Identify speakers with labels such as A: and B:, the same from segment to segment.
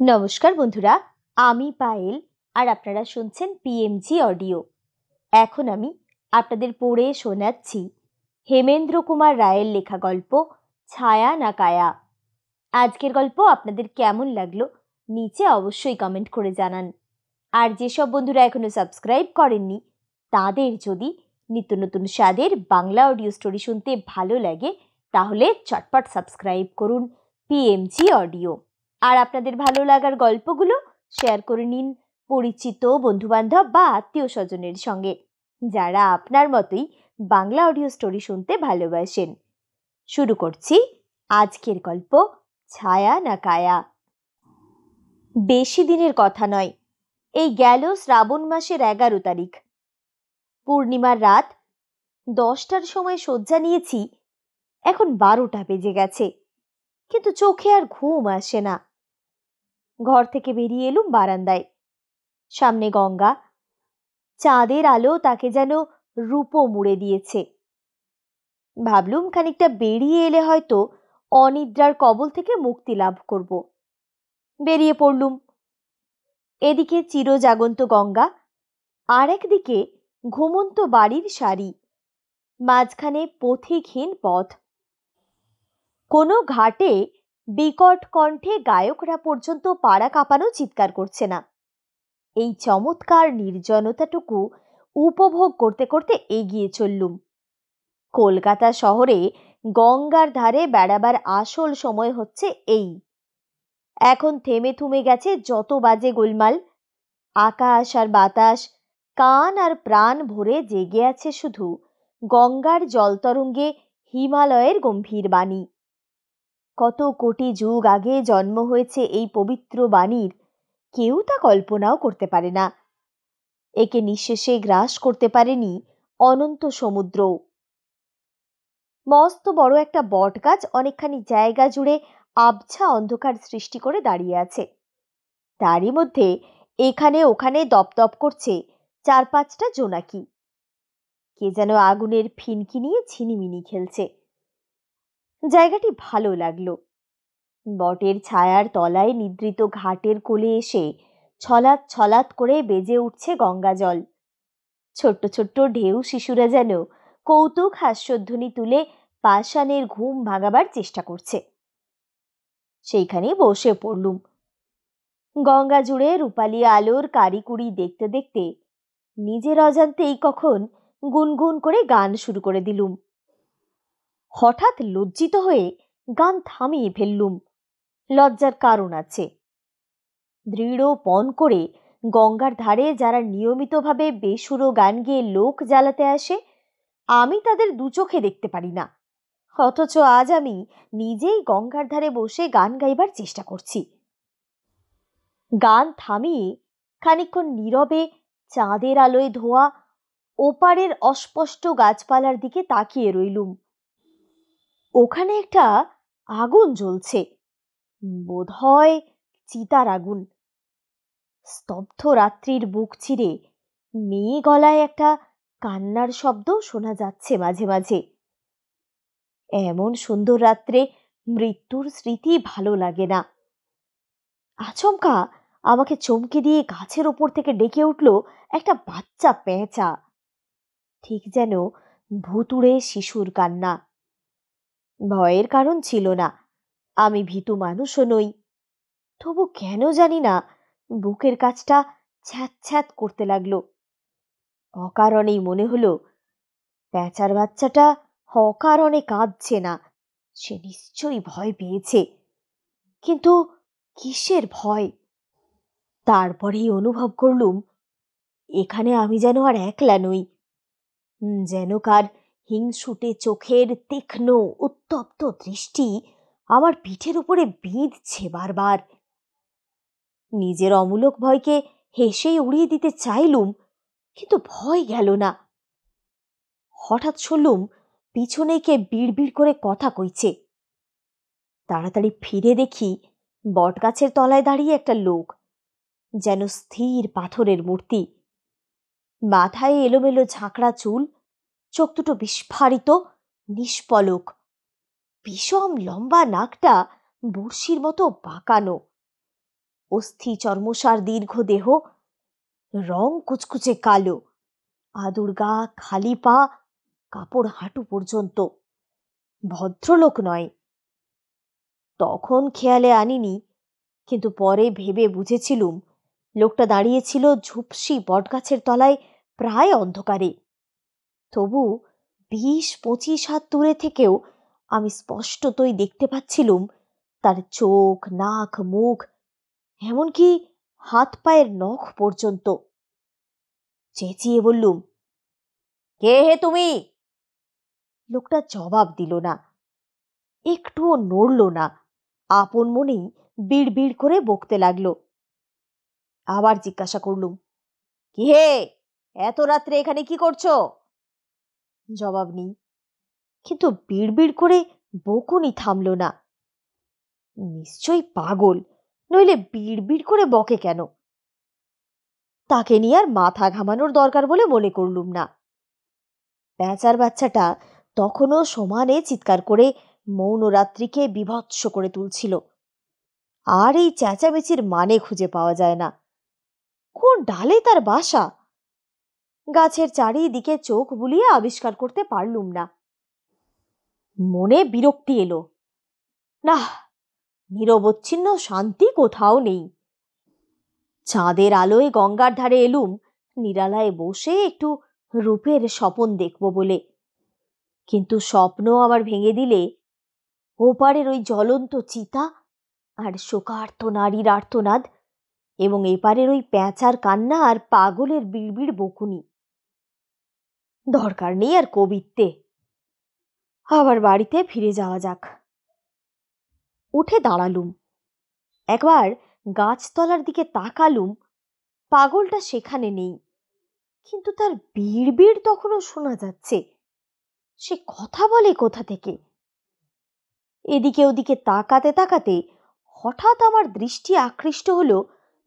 A: নমস্কার বন্ধুরা, আমি পায়েল আর আপনারা শুনছেন পিএমজি অডিও। এখন আমি আপনাদের পড়ে শোনাচ্ছি হেমেন্দ্র কুমার রায়ের লেখা গল্প ছায়া না কায়া। আজকের গল্প আপনাদের কেমন লাগলো নিচে অবশ্যই কমেন্ট করে জানান। আর যেসব বন্ধুরা এখনো সাবস্ক্রাইব করেননি তাদের যদি নিত্য নতুন স্বাদের বাংলা অডিও স্টোরি শুনতে ভালো লাগে তাহলে চটপট সাবস্ক্রাইব করুন পিএমজি অডিও। আর আপনাদের ভালো লাগার গল্পগুলো শেয়ার করে নিন পরিচিত বন্ধুবান্ধব বা আত্মীয় স্বজনের সঙ্গে যারা আপনার মতোই বাংলা অডিও স্টোরি শুনতে ভালোবাসেন। শুরু করছি আজকের গল্প ছায়া না কায়া। বেশি দিনের কথা নয়, এই গেল শ্রাবণ মাসের 11 তারিখ। পূর্ণিমার রাত। 10টার সময় শয্যা নিয়েছি, এখন 12টা বেজে গেছে, কিন্তু চোখে আর ঘুম আসে না। ঘর থেকে বেরিয়ে এলুম বারান্দায়। সামনে গঙ্গা, চাঁদের আলো তাকে যেন রূপো মুড়ে দিয়েছে। ভাবলুম খানিকটা বেরিয়ে এলে হয়তো অনিদ্রার কবল থেকে মুক্তি লাভ করব। বেরিয়ে পড়লুম। এদিকে চিরজাগন্ত গঙ্গা, আর একদিকে ঘুমন্ত বাড়ির সারি, মাঝখানে পথিকহীন পথ। কোনো ঘাটে বিকট কণ্ঠে গায়করা পর্যন্ত পাড়া কাঁপানো চিৎকার করছে না। এই চমৎকার নির্জনতাটুকু উপভোগ করতে করতে এগিয়ে চললুম। কলকাতা শহরে গঙ্গার ধারে বেড়াবার আসল সময় হচ্ছে এই। এখন থেমে থুমে গেছে যত বাজে গোলমাল। আকাশ আর বাতাস, কান আর প্রাণ ভরে জেগে আছে শুধু গঙ্গার জলতরঙ্গে হিমালয়ের গম্ভীর বাণী। কত কোটি যুগ আগে জন্ম হয়েছে এই পবিত্র বাণীর, কেউ তা কল্পনাও করতে পারে না। একে নিঃশেষে গ্রাস করতে পারেনি অনন্ত সমুদ্র। মস্ত বড় একটা বট গাছ অনেকখানি জায়গা জুড়ে আবছা অন্ধকার সৃষ্টি করে দাঁড়িয়ে আছে। তারই মধ্যে এখানে ওখানে দপদপ করছে 4-5টা জোনাকি। কে যেন আগুনের ফিনকি নিয়ে ঝিনিমিনি খেলছে। জায়গাটি ভালো লাগলো। বটের ছায়ার তলায় নিদ্রিত ঘাটের কোলে এসে ছলাৎ ছলাৎ করে বেজে উঠছে গঙ্গা জল। ছোট্ট ছোট্ট ঢেউ শিশুরা যেন কৌতুক হাস্যধ্বনি তুলে পাষাণের ঘুম ভাগাবার চেষ্টা করছে। সেইখানে বসে পড়লুম। গঙ্গা জুড়ে রূপালী আলোর কারিকুরি দেখতে দেখতে নিজের অজান্তেই কখন গুনগুন করে গান শুরু করে দিলুম। হঠাৎ লজ্জিত হয়ে গান থামিয়ে ফেললুম। লজ্জার কারণ আছে। দৃঢ় পণ করে গঙ্গার ধারে যারা নিয়মিতভাবে বেসুরো গান গেয়ে লোক জ্বালাতে আসে, আমি তাদের দু চোখে দেখতে পারি না। অথচ আজ আমি নিজেই গঙ্গার ধারে বসে গান গাইবার চেষ্টা করছি। গান থামিয়ে খানিকক্ষণ নীরবে চাঁদের আলোয় ধোয়া ওপারের অস্পষ্ট গাছপালার দিকে তাকিয়ে রইলুম। ওখানে একটা আগুন জ্বলছে, বোধহয় চিতার আগুন। স্তব্ধ রাত্রির বুক চিরে মেয়ে গলায় একটা কান্নার শব্দ শোনা যাচ্ছে মাঝে মাঝে। এমন সুন্দর রাত্রে মৃত্যুর স্মৃতি ভালো লাগে না। আচমকা আমাকে চমকে দিয়ে গাছের ওপর থেকে ডেকে উঠল একটা বাচ্চা পেঁচা, ঠিক যেন ভুতুড়ে শিশুর কান্না। ভয়ের কারণ ছিল না, আমি ভীতু মানুষও নই। তবু কেন জানি না বুকের কাছটা ছ্যাঁত ছ্যাঁত করতে লাগলো। অকারণেই মনে হলো পেঁচার বাচ্চাটা অকারণে কাঁদছে না, সে নিশ্চয়ই ভয় পেয়েছে। কিন্তু কিসের ভয়? তারপরেই অনুভব করলুম এখানে আমি যেন আর একলা নই। যেন কার হিংসুটে চোখের তীক্ষ্ণ উত্তপ্ত দৃষ্টি আমার পিঠের উপরে বিঁধছে বারবার। নিজের অমূলক ভয়কে হেসেই উড়িয়ে দিতে চাইলুম, কিন্তু ভয় গেল না। হঠাৎ শুনলুম পিছনে কে বিড়বিড় করে কথা কইছে। তাড়াতাড়ি ফিরে দেখি বটগাছের তলায় দাঁড়িয়ে একটা লোক, যেন স্থির পাথরের মূর্তি। মাথায় এলোমেলো ঝাঁকড়া চুল, চোখ দুটো বিস্ফারিত নিষ্পলক। বিষম লম্বা নাকটা বড়শির মতো বাঁকানো। অস্থি চর্মসার দীর্ঘ দেহ, রং কুচকুচে কালো, আদুর গা, খালি পা, কাপড় হাঁটু পর্যন্ত। ভদ্রলোক নয়। তখন খেয়ালে আনিনি, কিন্তু পরে ভেবে বুঝেছিলুম লোকটা দাঁড়িয়েছিল ঝুপসি বটগাছের তলায়, প্রায় অন্ধকারে। তবু 20-25 হাত দূরে থেকেও আমি স্পষ্টতই দেখতে পাচ্ছিলুম তার চোখ, নাক, মুখ, এমনকি হাত পায়ের নখ পর্যন্ত। চেঁচিয়ে বললুম, কে হে তুমি? লোকটা জবাব দিল না, একটুও নড়ল না, আপন মনেই বিড় বিড় করে বকতে লাগলো। আবার জিজ্ঞাসা করলুম, কি হে, এত রাত্রে এখানে কি করছো? জবাব নেই, কিন্তু বিড় বিড় করে বকুনি থামল না। নিশ্চয়ই পাগল, নইলে বিড় বিড় করে বকে কেন? তাকে নিয়ে আর মাথা ঘামানোর দরকার বলে মনে করলুম না। প্যাঁচার বাচ্চাটা তখনও সমানে চিৎকার করে মৌনরাত্রিকে বিভৎস করে তুলছিল। আর এই চেঁচামেচির মানে খুঁজে পাওয়া যায় না। কোন ডালে তার বাসা? গাছের চারিদিকে চোখ বুলিয়ে আবিষ্কার করতে পারলুম না। মনে বিরক্তি এলো। না, নিরবচ্ছিন্ন শান্তি কোথাও নেই। চাঁদের আলোয় গঙ্গার ধারে এলুম নিরালায় বসে একটু রূপের স্বপন দেখব বলে, কিন্তু স্বপ্ন আমার ভেঙে দিলে ওপারের ওই জ্বলন্ত চিতা আর শোকার্ত নারীর আর্তনাদ, এবং এপারের ওই প্যাঁচার কান্না আর পাগলের বিড়বিড় বকুনি। দরকার নেই আর কবিত্বে, আবার বাড়িতে ফিরে যাওয়া যাক। উঠে দাঁড়ালুম, একবার গাছতলার দিকে তাকালুম। পাগলটা সেখানে নেই, কিন্তু তার বিড়বিড় তখনও শোনা যাচ্ছে। সে কথা বলে কোথা থেকে? এদিকে ওদিকে তাকাতে তাকাতে হঠাৎ আমার দৃষ্টি আকৃষ্ট হলো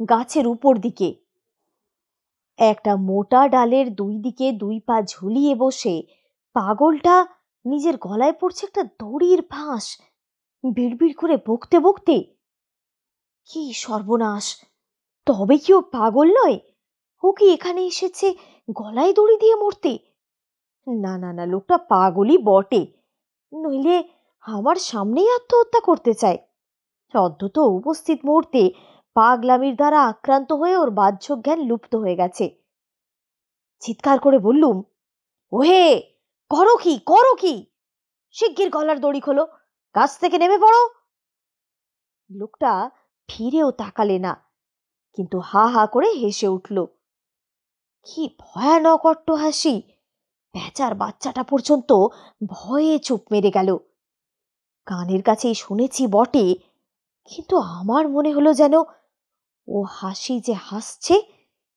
A: গাছের উপর দিকে। একটা মোটা ডালের দুই দিকে 2 পা ঝুলিয়ে বসে পাগলটা নিজের গলায় পড়ছে একটা দড়ির ফাঁস, বিড়বিড় করে বকতে বকতে। কি সর্বনাশ! তবে কি ও পাগল নয়? ও কি এখানে এসেছে গলায় দড়ি দিয়ে মরতে? না না না, লোকটা পাগলই বটে, নইলে আমার সামনেই আত্মহত্যা করতে চায়। অন্তত উপস্থিত মুহূর্তে পাগলামির দ্বারা আক্রান্ত হয়ে ওর বাহ্য জ্ঞান লুপ্ত হয়ে গেছে। চিৎকার করে বললুম, ওহে, করো কি, করো কি? শিগগির গলার দড়ি খোলো, গাছ থেকে নেমে পড়ো। লোকটা ফিরেও তাকালে না, কিন্তু হা হা করে হেসে উঠল। কি ভয়ানক অট্টহাসি! প্যাঁচার বাচ্চাটা পর্যন্ত ভয়ে চুপ মেরে গেল। কানের কাছেই শুনেছি বটে, কিন্তু আমার মনে হলো যেন ও হাসি যে হাসছে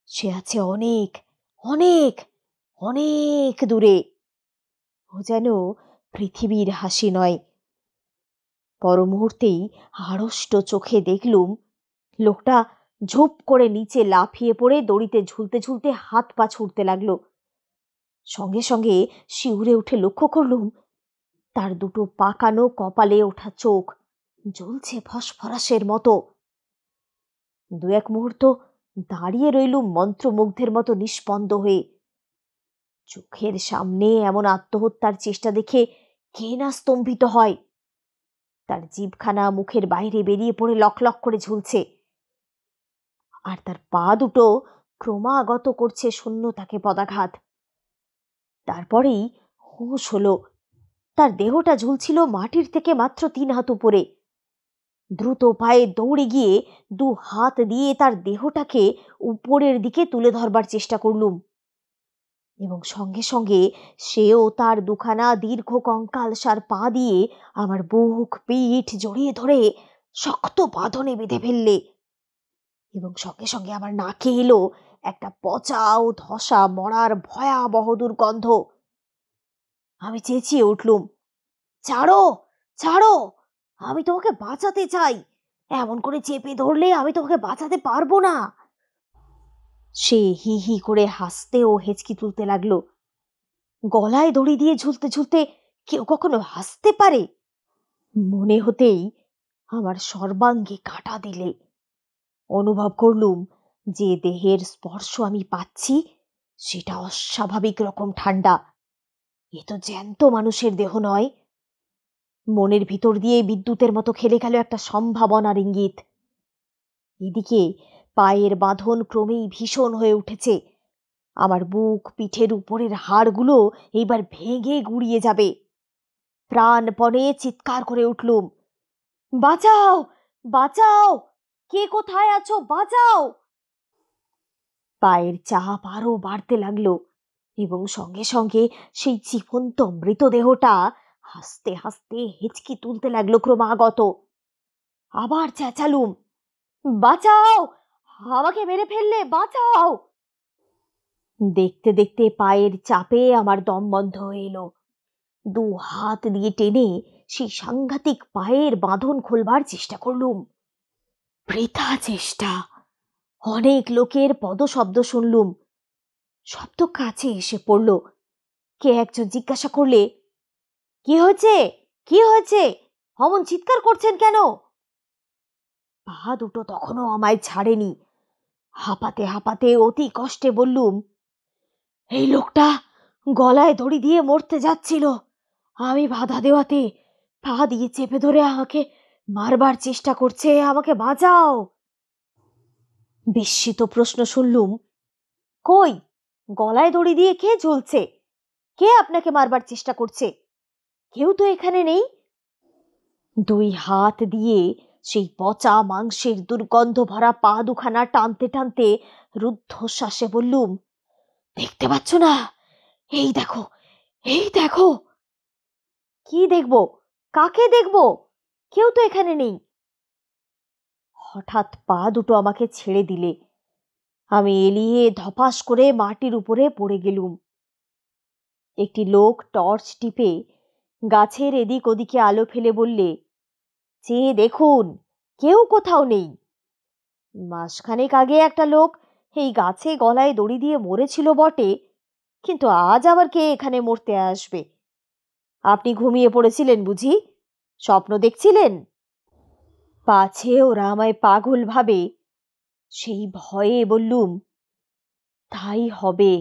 A: সে আছে অনেক অনেক অনেক দূরে। ও যেন পৃথিবীর হাসি নয়। পর মুহূর্তেই আড়ষ্ট চোখে দেখলুম লোকটা ঝুপ করে নিচে লাফিয়ে পড়ে দড়িতে ঝুলতে ঝুলতে হাত পা ছুটতে লাগলো। সঙ্গে সঙ্গে শিউরে উঠে লক্ষ্য করলুম তার দুটো পাকানো কপালে ওঠা চোখ জ্বলছে ফসফরাসের মতো। 2-1 মুহূর্ত দাঁড়িয়ে রইলুম মন্ত্রমুগ্ধের মতো নিষ্পন্দ হয়ে। চোখের সামনে এমন আত্মহত্যার চেষ্টা দেখে কে না স্তম্ভিত হয়। তার জিভখানা মুখের বাইরে বেরিয়ে পড়ে লক লক করে ঝুলছে, আর তার পা দুটো ক্রমাগত করছে শূন্যতাকে পদাঘাত। তারপরেই হুঁশ হলো, তার দেহটা ঝুলছিল মাটির থেকে মাত্র 3 হাত উপরে। দ্রুত পায়ে দৌড়ে গিয়ে 2 হাত দিয়ে তার দেহটাকে উপরের দিকে তুলে ধরবার চেষ্টা করলুম, এবং সঙ্গে সঙ্গে সেও তার 2খানা দীর্ঘ কঙ্কালসার পা দিয়ে আমার বুক পিঠ জড়িয়ে ধরে শক্ত বাঁধনে বেঁধে ফেললে, এবং সঙ্গে সঙ্গে আমার নাকে এলো একটা পচা ও ধসা মরার ভয়াবহ দুর্গন্ধ। আমি চেঁচিয়ে উঠলুম, ছাড়ো, ছাড়ো, আমি তোমাকে বাঁচাতে চাই, এমন করে চেপে ধরলে আমি তোমাকে বাঁচাতে পারবো না। সে হি হি করে হাসতে ও হেঁচকি তুলতে লাগলো। গলায় দড়ি দিয়ে ঝুলতে ঝুলতে কেউ কখনো হাসতে পারে? মনে হতেই আমার সর্বাঙ্গে কাঁটা দিলে। অনুভব করলুম যে দেহের স্পর্শ আমি পাচ্ছি সেটা অস্বাভাবিক রকম ঠান্ডা। এ তো জ্যান্ত মানুষের দেহ নয়। মনের ভিতর দিয়ে বিদ্যুতের মতো খেলে গেল একটা সম্ভাবনার ইঙ্গিত। এদিকে পায়ের বাঁধন ক্রমেই ভীষণ হয়ে উঠেছে। আমার বুক পিঠের উপরের হাড়গুলো এইবার ভেঙে গুড়িয়ে যাবে। প্রাণপণে চিৎকার করে উঠলুম, বাঁচাও, বাঁচাও, কে কোথায় আছো, বাঁচাও। পায়ের চাপ আরো বাড়তে লাগলো এবং সঙ্গে সঙ্গে সেই জীবন্ত মৃতদেহটা হাসতে হাসতে হেঁচকি তুলতে লাগলো ক্রমাগত। আবার চেঁচালুম, বাঁচাও, আমাকে মেরে ফেললে, বাঁচাও। দেখতে দেখতে পায়ের চাপে আমার দম বন্ধ হয়ে এলো। দু হাত দিয়ে টেনে সেই সাংঘাতিক পায়ের বাঁধন খোলবার চেষ্টা করলুম। বৃথা চেষ্টা। অনেক লোকের পদশব্দ শুনলুম। শব্দ কাছে এসে পড়ল। কে একজন জিজ্ঞাসা করলে, কি হয়েছে, কি হয়েছে, অমন চিৎকার করছেন কেন? পা দুটো তখনও আমায় ছাড়েনি। হাঁপাতে হাঁপাতে অতি কষ্টে বললুম, এই লোকটা গলায় দড়ি দিয়ে মরতে যাচ্ছিল। আমি বাধা দেওয়াতে পা দিয়ে চেপে ধরে আমাকে মারবার চেষ্টা করছে, আমাকে বাঁচাও। বিস্মিত প্রশ্ন শুনলুম, কই, গলায় দড়ি দিয়ে কে ঝুলছে? কে আপনাকে মারবার চেষ্টা করছে? কেউ তো এখানে নেই। দুই হাত দিয়ে সেই পচা মাংসের দুর্গন্ধ ভরা পা দুখানা টানতে টানতে রুদ্ধশ্বাসে বললুম, দেখতে পাচ্ছ না? এই দেখো, এই দেখো। কি দেখবো? কাকে দেখবো? কেউ তো এখানে নেই। হঠাৎ পা দুটো আমাকে ছেড়ে দিলে। আমি এলিয়ে ধপাস করে মাটির উপরে পড়ে গেলুম। একটি লোক টর্চ টিপে গাছের এদিক ওদিকে আলো ফেলে বললে, চেয়ে দেখুন, কেউ কোথাও নেই। মাসখানেক আগে একটা লোক এই গাছে গলায় দড়ি দিয়ে মরেছিল বটে, কিন্তু আজ আবার কে এখানে মরতে আসবে? আপনি ঘুমিয়ে পড়েছিলেন বুঝি? স্বপ্ন দেখছিলেন? পাছে ওরা আমায় পাগল ভাবে, সেই ভয়ে বললুম, তাই হবে।